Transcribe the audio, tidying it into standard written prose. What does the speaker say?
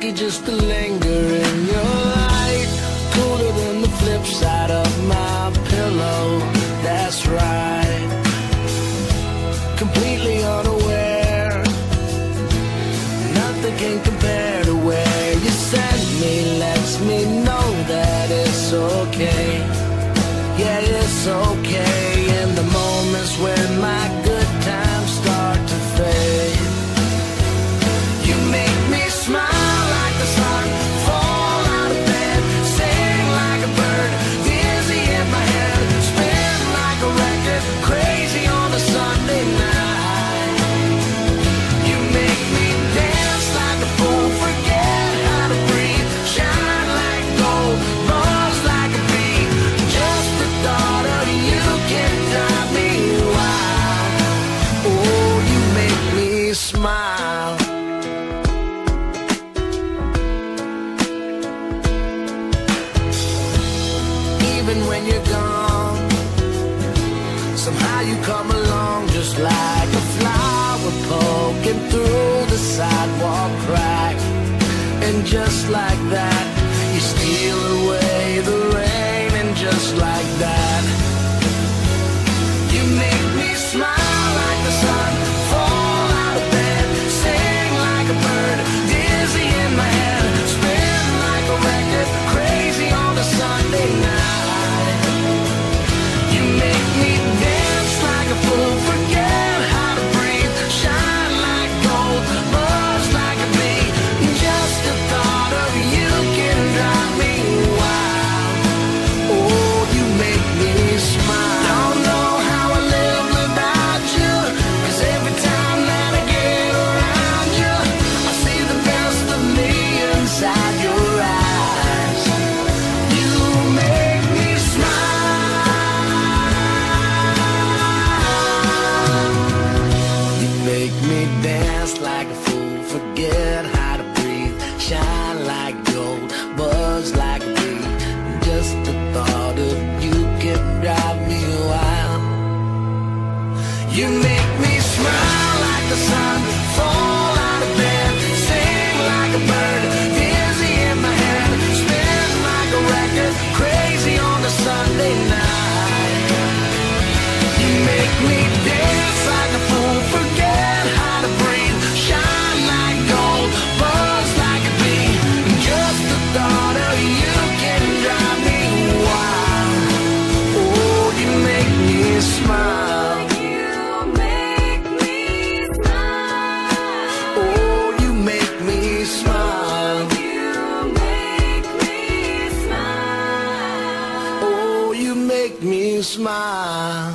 lucky just to linger in your light. Cooler than the flip side of my pillow, that's right. Completely unaware, nothing can compare to where you send me. Lets me know that it's okay. Yeah, it's okay. In the moments when my good times start to fade, you make me smile like the sun, fall out of bed, sing like a bird, dizzy in my head, spin like a record, crazy on a Sunday night. You make me dance like a fool, forget how to breathe, shine like gold, buzz like a bee. Just the thought of you can drive me wild. Oh, you make me smile. Even when you're gone, somehow you come along just like a flower poking through the sidewalk crack. And just like that, you steal away the rain. And just like that, you make me smile like the sun, fall out of bed, sing like a bird, dizzy in my head, spin like a record, crazy on a Sunday night. You make me dance like a fool, forget how to breathe, shine like gold, buzz like a bee. Just the thought of you can drive me wild. Oh, you make me smile. Don't know how I live without you, 'cause every time that I get around you, I see the best of me inside your eyes. You make me smile. You make me dance like a fool, forget how to breathe, shine like gold, buzz like a bee. Just the thought of you can drive me wild. You make me smile like the sun, fall out of bed, sing like a bird, dizzy in my head, spin like a record, crazy on a Sunday night. You make me dance like a fool, forget how to breathe, shine like gold, buzz like a bee. Just the thought of you can drive me wild. Oh, you make me smile. You make me smile. Oh, you make me smile. You make me smile. Oh, you make me smile.